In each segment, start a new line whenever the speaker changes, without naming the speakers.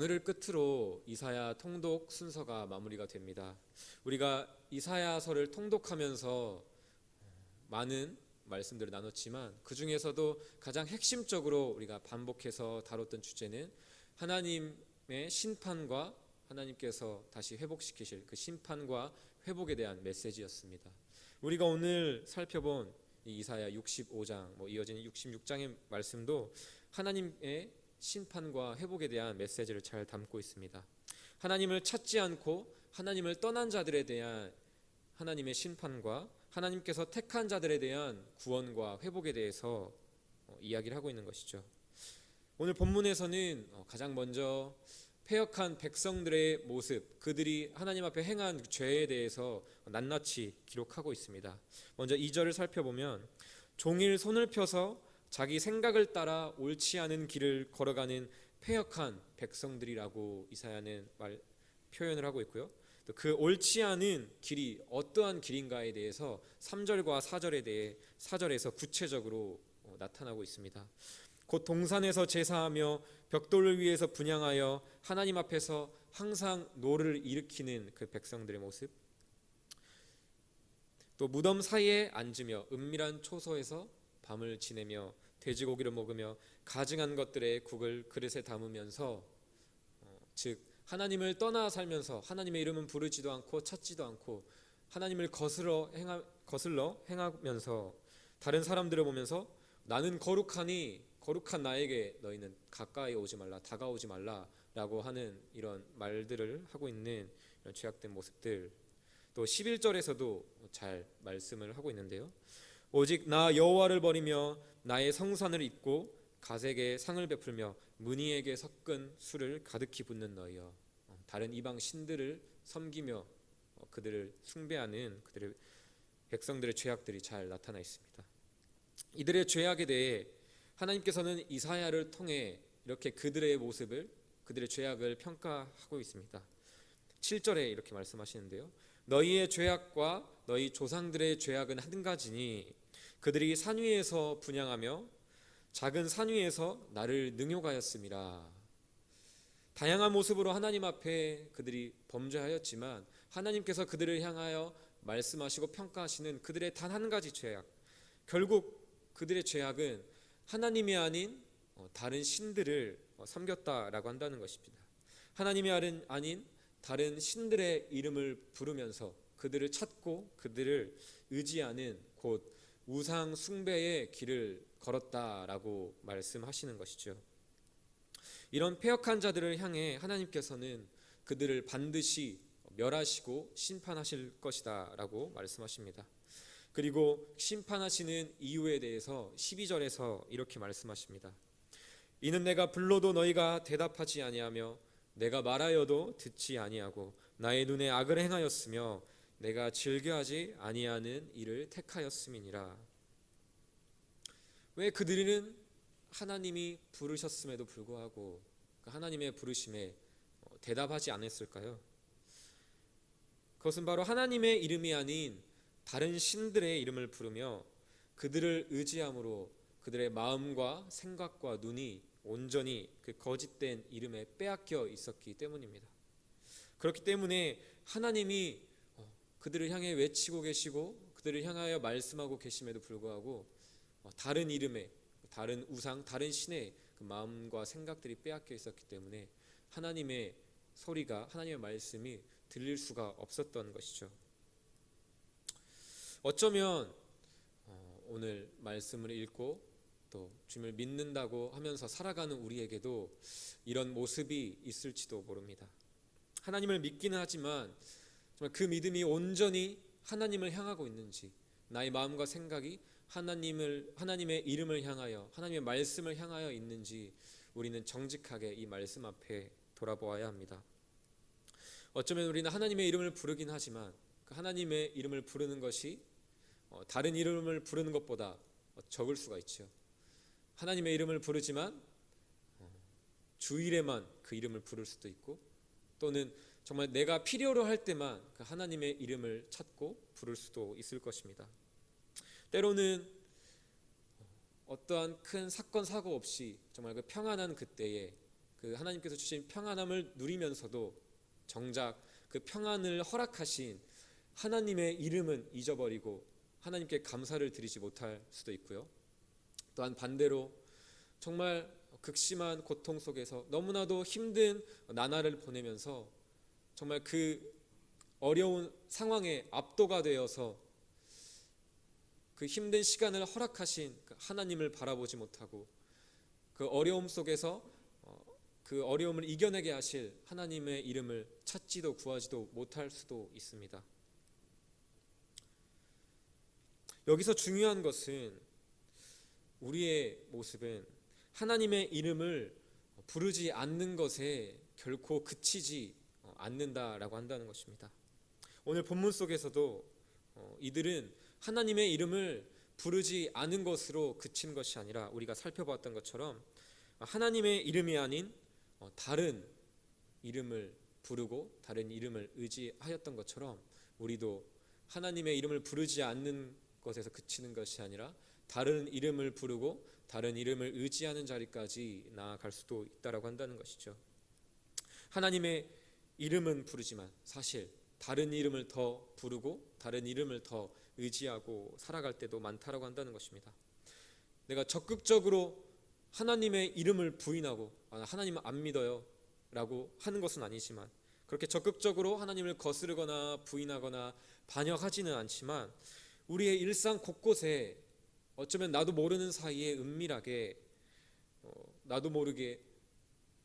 오늘을 끝으로 이사야 통독 순서가 마무리가 됩니다. 우리가 이사야서를 통독하면서 많은 말씀들을 나눴지만 그 중에서도 가장 핵심적으로 우리가 반복해서 다뤘던 주제는 하나님의 심판과 하나님께서 다시 회복시키실 그 심판과 회복에 대한 메시지였습니다. 우리가 오늘 살펴본 이 이사야 65장 이어지는 66장의 말씀도 하나님의 심판과 회복에 대한 메시지를 잘 담고 있습니다. 하나님을 찾지 않고 하나님을 떠난 자들에 대한 하나님의 심판과 하나님께서 택한 자들에 대한 구원과 회복에 대해서 이야기를 하고 있는 것이죠. 오늘 본문에서는 가장 먼저 패역한 백성들의 모습, 그들이 하나님 앞에 행한 죄에 대해서 낱낱이 기록하고 있습니다. 먼저 2절을 살펴보면 종일 손을 펴서 자기 생각을 따라 옳지 않은 길을 걸어가는 패역한 백성들이라고 이사야는 표현을 하고 있고요. 또 그 옳지 않은 길이 어떠한 길인가에 대해서 3절과 4절에서 구체적으로 나타나고 있습니다. 곧 동산에서 제사하며 벽돌을 위에서 분향하여 하나님 앞에서 항상 노를 일으키는 그 백성들의 모습, 또 무덤 사이에 앉으며 은밀한 초소에서 밤을 지내며 돼지고기를 먹으며 가증한 것들의 국을 그릇에 담으면서 즉 하나님을 떠나 살면서 하나님의 이름은 부르지도 않고 찾지도 않고 하나님을 거슬러 행하면서 다른 사람들을 보면서 나는 거룩하니 거룩한 나에게 너희는 가까이 오지 말라, 다가오지 말라라고 하는 이런 말들을 하고 있는 이런 죄악된 모습들, 또 11절에서도 잘 말씀을 하고 있는데요. 오직 나 여호와를 버리며 나의 성산을 잊고 가색에 상을 베풀며 문희에게 섞은 술을 가득히 붓는 너희여. 다른 이방 신들을 섬기며 그들을 숭배하는 그들의 백성들의 죄악들이 잘 나타나 있습니다. 이들의 죄악에 대해 하나님께서는 이사야를 통해 이렇게 그들의 모습을, 그들의 죄악을 평가하고 있습니다. 7절에 이렇게 말씀하시는데요. 너희의 죄악과 너희 조상들의 죄악은 한 가지니 그들이 산 위에서 분향하며 작은 산 위에서 나를 능욕하였음이라. 다양한 모습으로 하나님 앞에 그들이 범죄하였지만 하나님께서 그들을 향하여 말씀하시고 평가하시는 그들의 단 한 가지 죄악, 결국 그들의 죄악은 하나님이 아닌 다른 신들을 섬겼다라고 한다는 것입니다. 하나님이 아닌 다른 신들의 이름을 부르면서 그들을 찾고 그들을 의지하는 곧 우상 숭배의 길을 걸었다라고 말씀하시는 것이죠. 이런 패역한 자들을 향해 하나님께서는 그들을 반드시 멸하시고 심판하실 것이다 라고 말씀하십니다. 그리고 심판하시는 이유에 대해서 12절에서 이렇게 말씀하십니다. 이는 내가 불러도 너희가 대답하지 아니하며 내가 말하여도 듣지 아니하고 나의 눈에 악을 행하였으며 내가 즐겨하지 아니하는 일을 택하였음이니라. 왜 그들은 하나님이 부르셨음에도 불구하고 하나님의 부르심에 대답하지 않았을까요? 그것은 바로 하나님의 이름이 아닌 다른 신들의 이름을 부르며 그들을 의지함으로 그들의 마음과 생각과 눈이 온전히 그 거짓된 이름에 빼앗겨 있었기 때문입니다. 그렇기 때문에 하나님이 그들을 향해 외치고 계시고 그들을 향하여 말씀하고 계심에도 불구하고 다른 이름에, 다른 우상, 다른 신의 그 마음과 생각들이 빼앗겨 있었기 때문에 하나님의 소리가, 하나님의 말씀이 들릴 수가 없었던 것이죠. 어쩌면 오늘 말씀을 읽고 또 주님을 믿는다고 하면서 살아가는 우리에게도 이런 모습이 있을지도 모릅니다. 하나님을 믿기는 하지만 정말 그 믿음이 온전히 하나님을 향하고 있는지, 나의 마음과 생각이 하나님의 이름을 향하여, 하나님의 말씀을 향하여 있는지 우리는 정직하게 이 말씀 앞에 돌아보아야 합니다. 어쩌면 우리는 하나님의 이름을 부르긴 하지만 그 하나님의 이름을 부르는 것이 다른 이름을 부르는 것보다 적을 수가 있죠. 하나님의 이름을 부르지만 주일에만 그 이름을 부를 수도 있고, 또는 정말 내가 필요로 할 때만 그 하나님의 이름을 찾고 부를 수도 있을 것입니다. 때로는 어떠한 큰 사건 사고 없이 정말 그 평안한 그때에 그 하나님께서 주신 평안함을 누리면서도 정작 그 평안을 허락하신 하나님의 이름은 잊어버리고 하나님께 감사를 드리지 못할 수도 있고요. 또한 반대로 정말 극심한 고통 속에서 너무나도 힘든 나날을 보내면서 정말 그 어려운 상황에 압도가 되어서 그 힘든 시간을 허락하신 하나님을 바라보지 못하고 그 어려움 속에서 그 어려움을 이겨내게 하실 하나님의 이름을 찾지도 구하지도 못할 수도 있습니다. 여기서 중요한 것은 우리의 모습은 하나님의 이름을 부르지 않는 것에 결코 그치지 않는다라고 한다는 것입니다. 오늘 본문 속에서도 이들은 하나님의 이름을 부르지 않은 것으로 그친 것이 아니라 우리가 살펴보았던 것처럼 하나님의 이름이 아닌 다른 이름을 부르고 다른 이름을 의지하였던 것처럼 우리도 하나님의 이름을 부르지 않는 것에서 그치는 것이 아니라 다른 이름을 부르고 다른 이름을 의지하는 자리까지 나아갈 수도 있다라고 한다는 것이죠. 하나님의 이름은 부르지만 사실 다른 이름을 더 부르고 다른 이름을 더 의지하고 살아갈 때도 많다라고 한다는 것입니다. 내가 적극적으로 하나님의 이름을 부인하고 하나님은 안 믿어요 라고 하는 것은 아니지만, 그렇게 적극적으로 하나님을 거스르거나 부인하거나 반역하지는 않지만 우리의 일상 곳곳에 어쩌면 나도 모르는 사이에 은밀하게 나도 모르게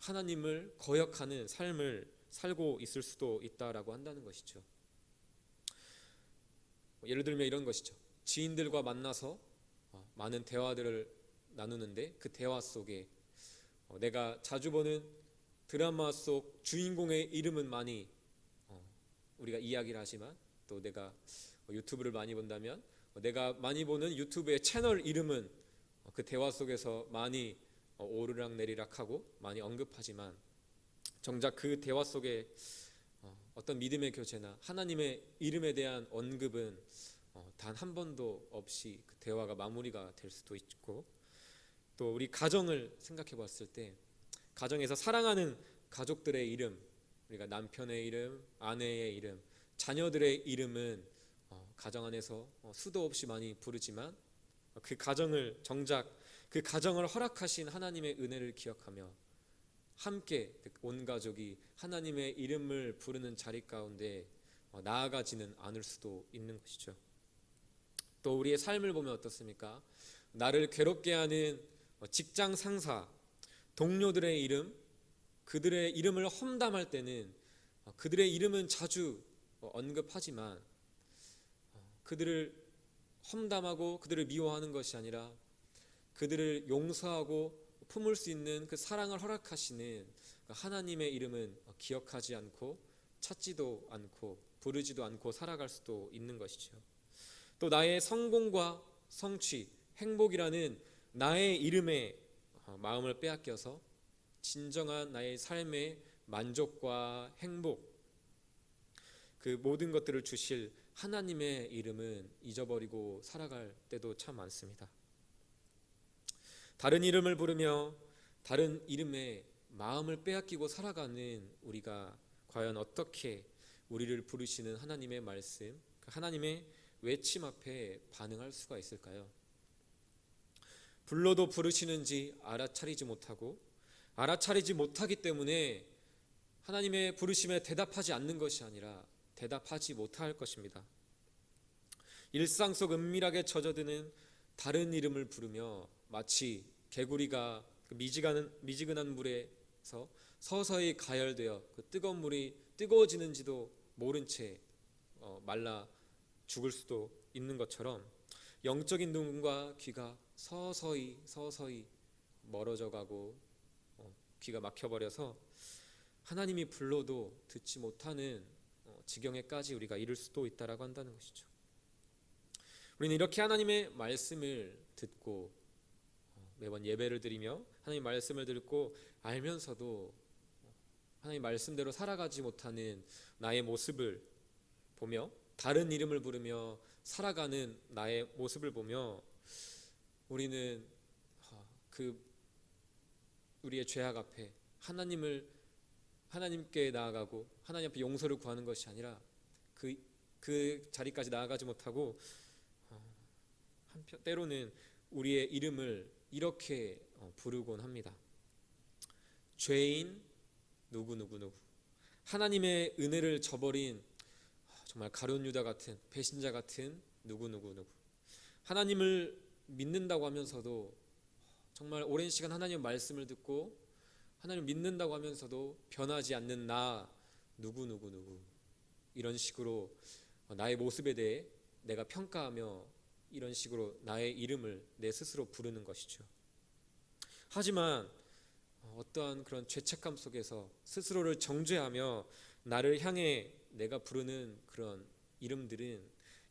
하나님을 거역하는 삶을 살고 있을 수도 있다라고 한다는 것이죠. 예를 들면 이런 것이죠. 지인들과 만나서 많은 대화들을 나누는데 그 대화 속에 내가 자주 보는 드라마 속 주인공의 이름은 많이 우리가 이야기를 하지만, 또 내가 유튜브를 많이 본다면 내가 많이 보는 유튜브의 채널 이름은 그 대화 속에서 많이 오르락내리락하고 많이 언급하지만, 정작 그 대화 속에 어떤 믿음의 교제나 하나님의 이름에 대한 언급은 단 한 번도 없이 그 대화가 마무리가 될 수도 있고, 또 우리 가정을 생각해 봤을 때 가정에서 사랑하는 가족들의 이름, 우리가 남편의 이름, 아내의 이름, 자녀들의 이름은 가정 안에서 수도 없이 많이 부르지만 그 가정을 정작 그 가정을 허락하신 하나님의 은혜를 기억하며 함께 온 가족이 하나님의 이름을 부르는 자리 가운데 나아가지는 않을 수도 있는 것이죠. 또 우리의 삶을 보면 어떻습니까? 나를 괴롭게 하는 직장 상사, 동료들의 이름, 그들의 이름을 험담할 때는 그들의 이름은 자주 언급하지만 그들을 험담하고 그들을 미워하는 것이 아니라 그들을 용서하고 품을 수 있는 그 사랑을 허락하시는 하나님의 이름은 기억하지 않고 찾지도 않고 부르지도 않고 살아갈 수도 있는 것이죠. 또 나의 성공과 성취, 행복이라는 나의 이름에 마음을 빼앗겨서 진정한 나의 삶의 만족과 행복, 그 모든 것들을 주실 하나님의 이름은 잊어버리고 살아갈 때도 참 많습니다. 다른 이름을 부르며 다른 이름에 마음을 빼앗기고 살아가는 우리가 과연 어떻게 우리를 부르시는 하나님의 말씀, 하나님의 외침 앞에 반응할 수가 있을까요? 불러도 부르시는지 알아차리지 못하고 알아차리지 못하기 때문에 하나님의 부르심에 대답하지 않는 것이 아니라 대답하지 못할 것입니다. 일상 속 은밀하게 젖어드는 다른 이름을 부르며 마치 개구리가 그 미지근한 물에서 서서히 가열되어 그 뜨거운 물이 뜨거워지는지도 모른 채 말라 죽을 수도 있는 것처럼 영적인 눈과 귀가 서서히 멀어져 가고 귀가 막혀버려서 하나님이 불러도 듣지 못하는 지경에까지 우리가 이를 수도 있다라고 한다는 것이죠. 우리는 이렇게 하나님의 말씀을 듣고 매번 예배를 드리며 하나님 말씀을 듣고 알면서도 하나님 말씀대로 살아가지 못하는 나의 모습을 보며 다른 이름을 부르며 살아가는 나의 모습을 보며 우리는 우리의 죄악 앞에 하나님께 나아가고 하나님 앞에 용서를 구하는 것이 아니라 그 자리까지 나아가지 못하고 때로는 우리의 이름을 이렇게 부르곤 합니다. 죄인 누구누구누구, 하나님의 은혜를 저버린 정말 가룟 유다 같은 배신자 같은 누구누구누구, 하나님을 믿는다고 하면서도 정말 오랜 시간 하나님의 말씀을 듣고 하나님을 믿는다고 하면서도 변하지 않는 나 누구누구누구, 이런 식으로 나의 모습에 대해 내가 평가하며 이런 식으로 나의 이름을 내 스스로 부르는 것이죠. 하지만 어떠한 그런 죄책감 속에서 스스로를 정죄하며 나를 향해 내가 부르는 그런 이름들은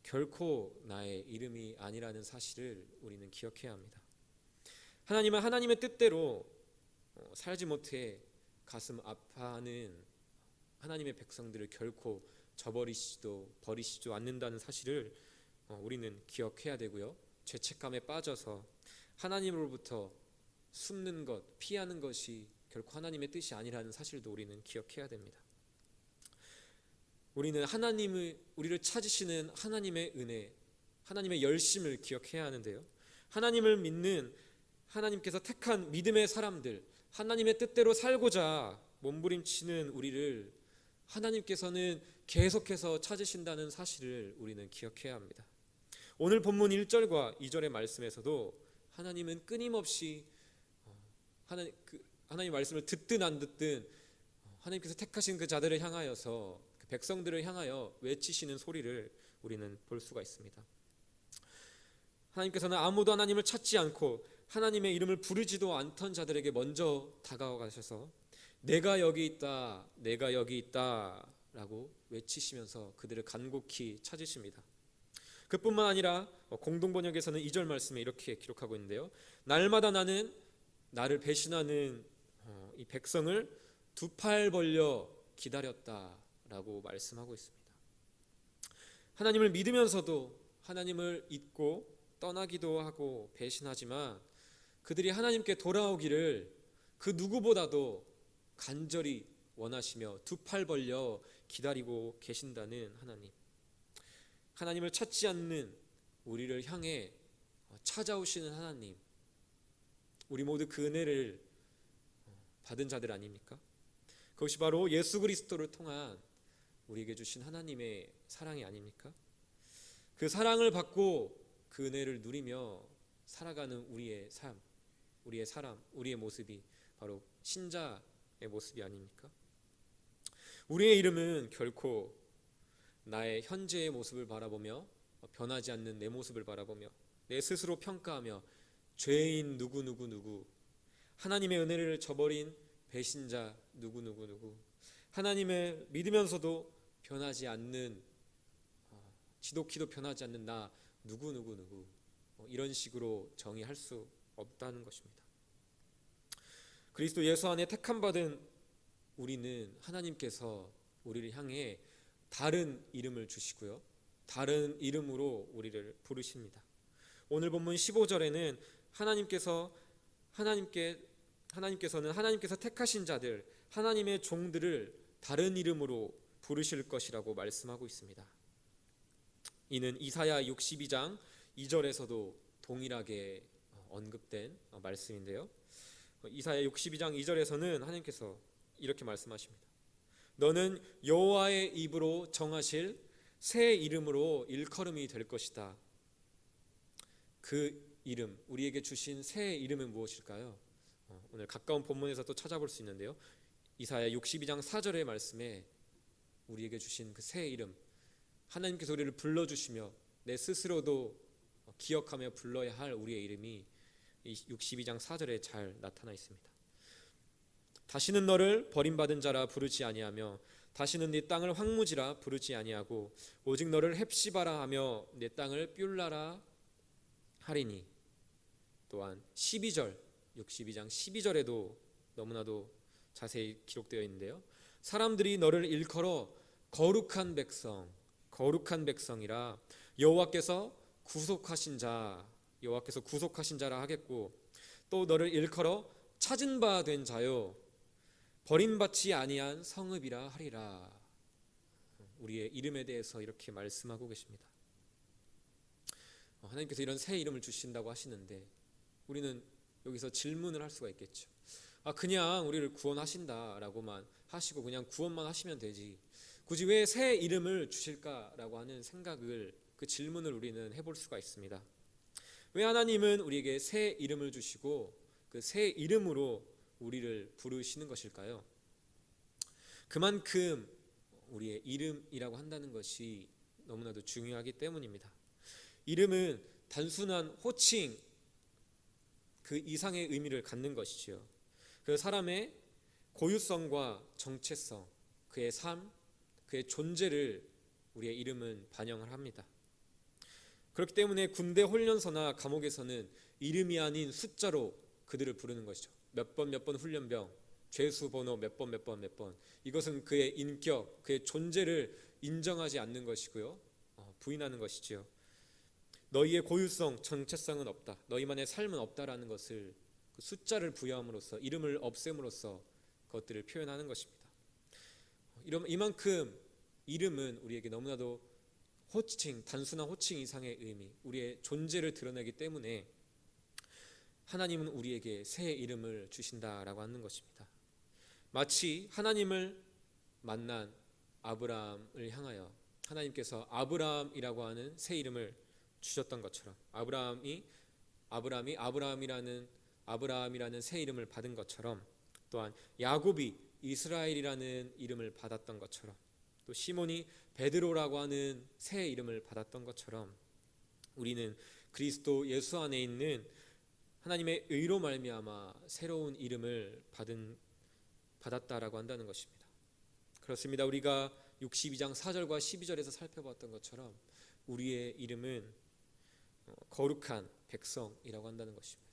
결코 나의 이름이 아니라는 사실을 우리는 기억해야 합니다. 하나님은 하나님의 뜻대로 살지 못해 가슴 아파하는 하나님의 백성들을 결코 저버리시지도 버리시지도 않는다는 사실을 우리는 기억해야 되고요. 죄책감에 빠져서 하나님으로부터 숨는 것, 피하는 것이 결코 하나님의 뜻이 아니라는 사실도 우리는 기억해야 됩니다. 우리는 우리를 찾으시는 하나님의 은혜, 하나님의 열심을 기억해야 하는데요. 하나님을 믿는 하나님께서 택한 믿음의 사람들, 하나님의 뜻대로 살고자 몸부림치는 우리를 하나님께서는 계속해서 찾으신다는 사실을 우리는 기억해야 합니다. 오늘 본문 1절과 2절의 말씀에서도 하나님은 끊임없이 하나님 말씀을 듣든 안 듣든 하나님께서 택하신 그 자들을 향하여서 그 백성들을 향하여 외치시는 소리를 우리는 볼 수가 있습니다. 하나님께서는 아무도 하나님을 찾지 않고 하나님의 이름을 부르지도 않던 자들에게 먼저 다가가셔서 내가 여기 있다, 내가 여기 있다 라고 외치시면서 그들을 간곡히 찾으십니다. 그뿐만 아니라 공동번역에서는 2절 말씀에 이렇게 기록하고 있는데요. 날마다 나는 나를 배신하는 이 백성을 두 팔 벌려 기다렸다라고 말씀하고 있습니다. 하나님을 믿으면서도 하나님을 잊고 떠나기도 하고 배신하지만 그들이 하나님께 돌아오기를 그 누구보다도 간절히 원하시며 두 팔 벌려 기다리고 계신다는 하나님. 하나님을 찾지 않는 우리를 향해 찾아오시는 하나님. 우리 모두 그 은혜를 받은 자들 아닙니까? 그것이 바로 예수 그리스도를 통한 우리에게 주신 하나님의 사랑이 아닙니까? 그 사랑을 받고 그 은혜를 누리며 살아가는 우리의 삶, 우리의 사람, 우리의 모습이 바로 신자의 모습이 아닙니까? 우리의 이름은 결코 나의 현재의 모습을 바라보며 변하지 않는 내 모습을 바라보며 내 스스로 평가하며 죄인 누구 하나님의 은혜를 저버린 배신자 누구 하나님을 믿으면서도 변하지 않는 지독히도 변하지 않는 나 누구 이런 식으로 정의할 수 없다는 것입니다. 그리스도 예수 안에 택함 받은 우리는 하나님께서 우리를 향해 다른 이름을 주시고요, 다른 이름으로 우리를 부르십니다. 오늘 본문 15절에는 하나님께서는 하나님께서 택하신 자들, 하나님의 종들을 다른 이름으로 부르실 것이라고 말씀하고 있습니다. 이는 이사야 62장 2절에서도 동일하게 언급된 말씀인데요. 이사야 62장 2절에서는 하나님께서 이렇게 말씀하십니다. 너는 여호와의 입으로 정하실 새 이름으로 일컬음이 될 것이다. 그 이름, 우리에게 주신 새 이름은 무엇일까요? 오늘 가까운 본문에서 또 찾아볼 수 있는데요. 이사야 62장 4절의 말씀에 우리에게 주신 그 새 이름, 하나님께서 우리를 불러주시며 내 스스로도 기억하며 불러야 할 우리의 이름이 이 62장 4절에 잘 나타나 있습니다. 다시는 너를 버림받은 자라 부르지 아니하며 다시는 네 땅을 황무지라 부르지 아니하고 오직 너를 헵시바라 하며 내 땅을 뷸라라 하리니. 또한 12절 62장 12절에도 너무나도 자세히 기록되어 있는데요. 사람들이 너를 일컬어 거룩한 백성이라 여호와께서 구속하신 자라 하겠고 또 너를 일컬어 찾은 바 된 자요 버림받지 아니한 성읍이라 하리라. 우리의 이름에 대해서 이렇게 말씀하고 계십니다. 하나님께서 이런 새 이름을 주신다고 하시는데 우리는 여기서 질문을 할 수가 있겠죠. 그냥 우리를 구원하신다라고만 하시고 그냥 구원만 하시면 되지, 굳이 왜 새 이름을 주실까라고 하는 생각을, 그 질문을 우리는 해볼 수가 있습니다. 왜 하나님은 우리에게 새 이름을 주시고 그 새 이름으로 우리를 부르시는 것일까요? 그만큼 우리의 이름이라고 한다는 것이 너무나도 중요하기 때문입니다. 이름은 단순한 호칭 그 이상의 의미를 갖는 것이지요. 그 사람의 고유성과 정체성, 그의 삶, 그의 존재를 우리의 이름은 반영을 합니다. 그렇기 때문에 군대 훈련소나 감옥에서는 이름이 아닌 숫자로 그들을 부르는 것이죠. 몇 번 훈련병, 죄수 번호 몇 번. 이것은 그의 인격, 그의 존재를 인정하지 않는 것이고요, 부인하는 것이지요. 너희의 고유성, 정체성은 없다, 너희만의 삶은 없다라는 것을 그 숫자를 부여함으로써, 이름을 없앰으로써 그것들을 표현하는 것입니다. 이만큼 이름은 우리에게 너무나도 호칭, 단순한 호칭 이상의 의미, 우리의 존재를 드러내기 때문에 하나님은 우리에게 새 이름을 주신다라고 하는 것입니다. 마치 하나님을 만난 아브라함을 향하여 하나님께서 아브라함이라고 하는 새 이름을 주셨던 것처럼, 아브라함이라는 새 이름을 받은 것처럼, 또한 야곱이 이스라엘이라는 이름을 받았던 것처럼, 또 시몬이 베드로라고 하는 새 이름을 받았던 것처럼, 우리는 그리스도 예수 안에 있는 하나님의 의로 말미암아 새로운 이름을 받았다라고 한다는 것입니다. 그렇습니다. 우리가 62장 4절과 12절에서 살펴봤던 것처럼 우리의 이름은 거룩한 백성이라고 한다는 것입니다.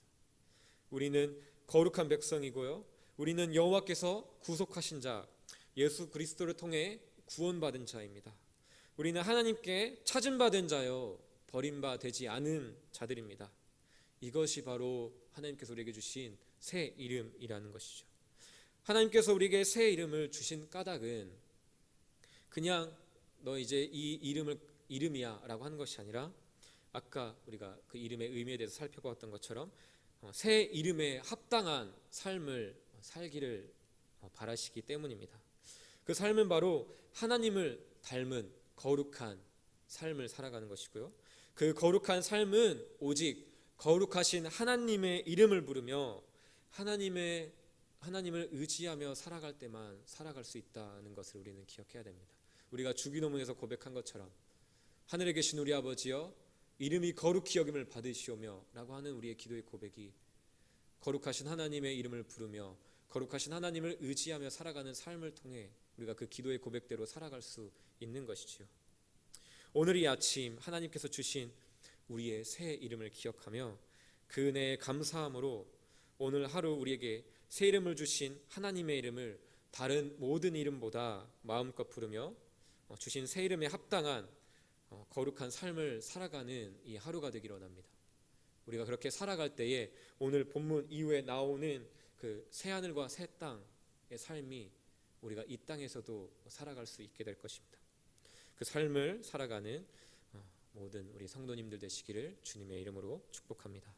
우리는 거룩한 백성이고요, 우리는 여호와께서 구속하신 자, 예수 그리스도를 통해 구원받은 자입니다. 우리는 하나님께 찾음받은 자요, 버림받지 않은 자들입니다. 이것이 바로 하나님께서 우리에게 주신 새 이름이라는 것이죠. 하나님께서 우리에게 새 이름을 주신 까닭은 그냥 너 이제 이 이름이야 라고 하는 것이 아니라, 아까 우리가 그 이름의 의미에 대해서 살펴보았던 것처럼 새 이름에 합당한 삶을 살기를 바라시기 때문입니다. 그 삶은 바로 하나님을 닮은 거룩한 삶을 살아가는 것이고요, 그 거룩한 삶은 오직 거룩하신 하나님의 이름을 부르며 하나님을 의지하며 살아갈 때만 살아갈 수 있다는 것을 우리는 기억해야 됩니다. 우리가 주기도문에서 고백한 것처럼 하늘에 계신 우리 아버지여 이름이 거룩히 여김을 받으시오며 라고 하는 우리의 기도의 고백이 거룩하신 하나님의 이름을 부르며 거룩하신 하나님을 의지하며 살아가는 삶을 통해 우리가 그 기도의 고백대로 살아갈 수 있는 것이지요. 오늘 이 아침 하나님께서 주신 우리의 새 이름을 기억하며 그 은혜에 감사함으로 오늘 하루 우리에게 새 이름을 주신 하나님의 이름을 다른 모든 이름보다 마음껏 부르며 주신 새 이름에 합당한 거룩한 삶을 살아가는 이 하루가 되기를 원합니다. 우리가 그렇게 살아갈 때에 오늘 본문 이후에 나오는 그 새 하늘과 새 땅의 삶이 우리가 이 땅에서도 살아갈 수 있게 될 것입니다. 그 삶을 살아가는 모든 우리 성도님들 되시기를 주님의 이름으로 축복합니다.